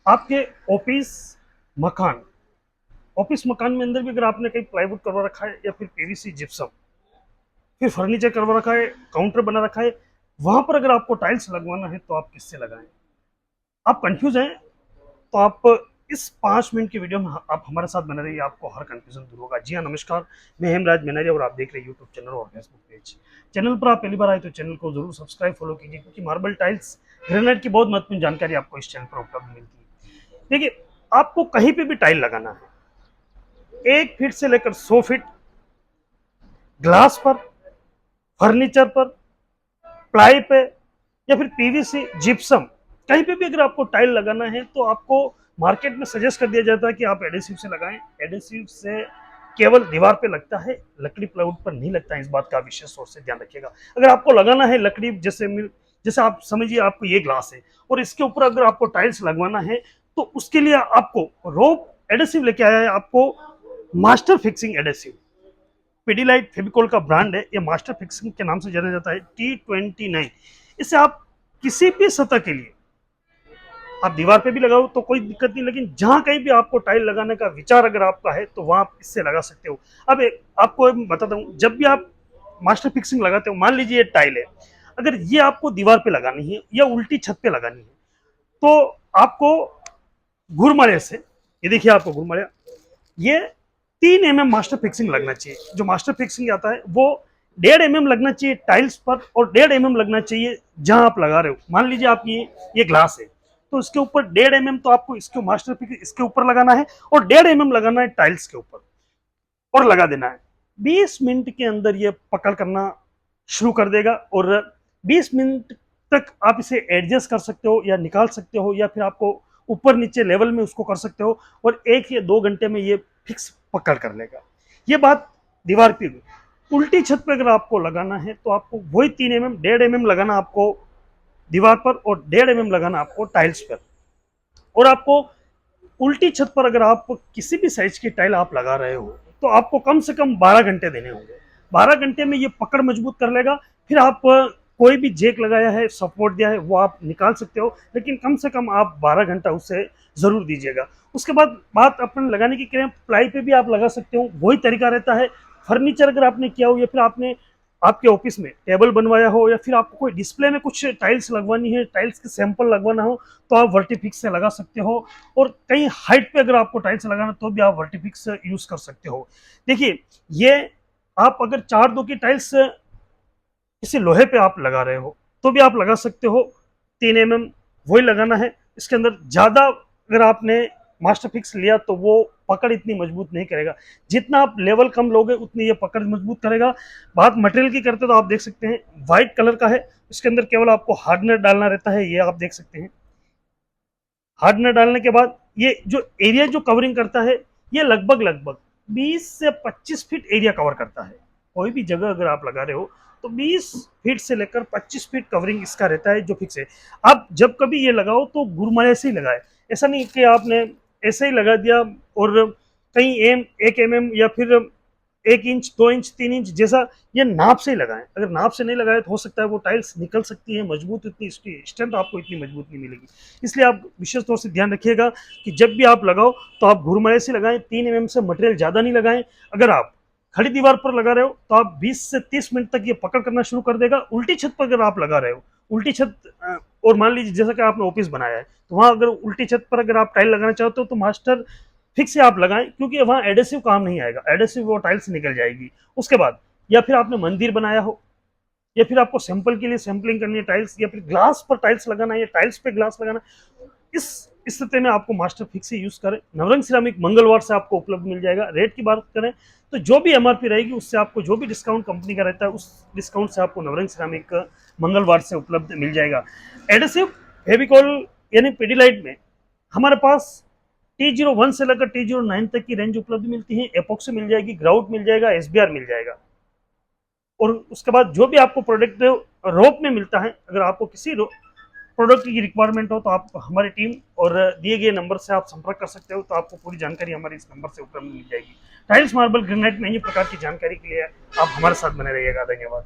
आपके ऑफिस मकान ऑफिस मकान में अंदर भी अगर आपने कहीं प्लाईवुड करवा रखा है या फिर पीवीसी जिप्सम, फिर फर्नीचर करवा रखा है, काउंटर बना रखा है, वहां पर अगर आपको टाइल्स लगवाना है तो आप किससे लगाएं? आप कंफ्यूज हैं तो आप इस 5 मिनट की वीडियो में आप हमारे साथ बने रहिए, आपको हर कंफ्यूजन दूर होगा। जी हाँ, नमस्कार, मैं हेमराज मेनरिया और आप देख रहे हैं यूट्यूब चैनल और फेसबुक पेज। चैनल पर आप पहली बार आए तो चैनल को जरूर सब्सक्राइब फॉलो कीजिए, क्योंकि मार्बल टाइल्स ग्रेनाइट की बहुत महत्वपूर्ण जानकारी आपको इस चैनल पर उपलब्ध मिलती है। देखिए, आपको कहीं पे भी टाइल लगाना है, 1 फीट से लेकर 100 फीट, ग्लास पर, फर्नीचर पर, प्लाई पे, या फिर पीवीसी जिप्सम, कहीं पे भी अगर आपको टाइल लगाना है तो आपको मार्केट में सजेस्ट कर दिया जाता है कि आप एडेसिव से लगाएं। एडेसिव से केवल दीवार पे लगता है, लकड़ी प्लाईवुड पर नहीं लगता है। इस बात का विशेष तौर से ध्यान रखिएगा। अगर आपको लगाना है लकड़ी, जैसे आप समझिए आपको ये ग्लास है और इसके ऊपर अगर आपको टाइल्स लगवाना है, तो उसके लिए आपको रोप एडेसिव लेके आया है, आपको master fixing adhesive. Pidilite Fevicol का ब्रांड है, ये मास्टर फिक्सिंग के नाम से जाना जाता है, T29। इससे आप किसी भी सतह के लिए, आप दीवार पे भी लगाओ तो कोई दिक्कत नहीं, लेकिन जहां कहीं भी आपको टाइल लगाने का विचार अगर आपका है तो वहां आप इससे लगा सकते हो। अब आपको बताता हूँ, जब भी आप मास्टर फिक्सिंग लगाते हो, मान लीजिए ये टाइल है, अगर ये आपको दीवार पे लगानी है या उल्टी छत पे लगानी है, तो आपको घुरमड़े से, ये देखिए आपको घुरमड़े, ये 3 mm मास्टर फिक्सिंग लगना चाहिए। जो मास्टर फिक्सिंग आता है वो 1.5 mm लगना चाहिए टाइल्स पर, और 1.5 mm लगना चाहिए जहां आप लगा रहे हो। मान लीजिए आप ये ग्लास है, तो इसके ऊपर 1.5 mm तो आपको इसके मास्टर फिक्सिंग इसके ऊपर लगाना है, और 1.5 mm लगाना है टाइल्स के ऊपर, और लगा देना है। 20 मिनट के अंदर ये पकड़ करना शुरू कर देगा, और 20 मिनट तक आप इसे एडजस्ट कर सकते हो या निकाल सकते हो, या फिर आपको ऊपर नीचे लेवल में उसको कर सकते हो, और 1 या 2 घंटे में ये फिक्स पकड़ कर लेगा। ये बात दीवार पे। उल्टी छत पे अगर आपको लगाना है तो आपको वही 3 mm, 1.5 mm लगाना आपको दीवार पर, और 1.5 mm लगाना आपको टाइल्स पर। और आपको उल्टी छत पर अगर आप किसी भी साइज की टाइल आप लगा रहे हो, तो आपको कम से कम 12 घंटे देने होंगे। 12 घंटे में ये पकड़ मजबूत कर लेगा। फिर आप कोई भी जेक लगाया है, सपोर्ट दिया है, वो आप निकाल सकते हो, लेकिन कम से कम आप 12 घंटा उससे जरूर दीजिएगा। उसके बाद बात अपन लगाने की करें, प्लाई पे भी आप लगा सकते हो, वही तरीका रहता है। फर्नीचर अगर आपने किया हो, या फिर आपने आपके ऑफिस में टेबल बनवाया हो, या फिर आपको कोई डिस्प्ले में कुछ टाइल्स लगवानी है, टाइल्स के सैंपल लगवाना हो, तो आप वर्टिफिक्स से लगा सकते हो। और कहीं हाइट पे अगर आपको टाइल्स लगाना तो भी आप वर्टिफिक्स यूज कर सकते हो। देखिए, ये आप अगर 4-2 की टाइल्स किसी लोहे पे आप लगा रहे हो तो भी आप लगा सकते हो। 3 mm वही लगाना है। इसके अंदर ज्यादा अगर आपने मास्टर फिक्स लिया तो वो पकड़ इतनी मजबूत नहीं करेगा। जितना आप लेवल कम लोगे उतनी ये पकड़ मजबूत करेगा। बात मटेरियल की करते तो आप देख सकते हैं व्हाइट कलर का है, इसके अंदर केवल आपको हार्डनर डालना रहता है, ये आप देख सकते हैं। हार्डनर डालने के बाद ये जो एरिया जो कवरिंग करता है, ये लगभग लगभग 20 से 25 फीट एरिया कवर करता है। कोई भी जगह अगर आप लगा रहे हो तो 20 फीट से लेकर 25 फीट कवरिंग इसका रहता है, जो फिक्स है। आप जब कभी ये लगाओ तो गुरमले से ही लगाए। ऐसा नहीं कि आपने ऐसे ही लगा दिया और कहीं 1 mm या फिर 1 इंच, 2 इंच, 3 इंच, जैसा ये नाप से ही लगाएं। अगर नाप से नहीं लगाए तो हो सकता है वो टाइल्स निकल सकती है, मजबूत इतनी इसकी स्ट्रेंथ आपको इतनी मजबूत नहीं मिलेगी। इसलिए आप विशेष तौर से ध्यान रखिएगा कि जब भी आप लगाओ तो आप घुरमड़े से लगाएं, 3 mm से मटेरियल ज्यादा नहीं लगाएं। अगर आप खड़ी दीवार पर लगा रहे हो तो आप 20 से 30 मिनट तक ये पकड़ करना शुरू कर देगा। उल्टी छत पर अगर आप लगा रहे हो, उल्टी छत और मान लीजिए जैसा कि आपने ऑफिस बनाया है, तो वहां अगर उल्टी छत पर अगर आप टाइल लगाना चाहते हो तो मास्टर फिक्स से आप लगाएं, क्योंकि वहां एडेसिव काम नहीं आएगा, एडेसिव वो टाइल्स निकल जाएगी। उसके बाद, या फिर आपने मंदिर बनाया हो, या फिर आपको सैंपल के लिए सैंपलिंग करनी है टाइल्स, या फिर ग्लास पर टाइल्स लगाना है, या टाइल्स पे ग्लास लगाना है, इस स्थिति में आपको मास्टर फिक्स ही यूज करें। नवरंग सिरामिक मंगलवार से आपको उपलब्ध मिल जाएगा। रेट की बात करें तो जो भी एमआरपी रहेगी उससे आपको जो भी डिस्काउंट कंपनी का रहता है उस डिस्काउंट से आपको नवरंग सिरामिक मंगलवार से उपलब्ध मिल जाएगा। एडेसिव फेविकॉल यानी पिडीलाइट में हमारे पास T01 से लेकर T09 तक की रेंज उपलब्ध मिलती है। एपॉक्सी मिल जाएगी, ग्राउट मिल जाएगा, एसबीआर मिल जाएगा। और उसके बाद जो भी आपको प्रोडक्ट रोप में मिलता है, अगर आपको किसी प्रोडक्ट की रिक्वायरमेंट हो तो आप हमारी टीम और दिए गए नंबर से आप संपर्क कर सकते हो, तो आपको पूरी जानकारी हमारे इस नंबर से उपलब्ध मिल जाएगी। टाइल्स मार्बल ग्रेनाइट में ये प्रकार की जानकारी के लिए आप हमारे साथ बने रहिएगा। धन्यवाद।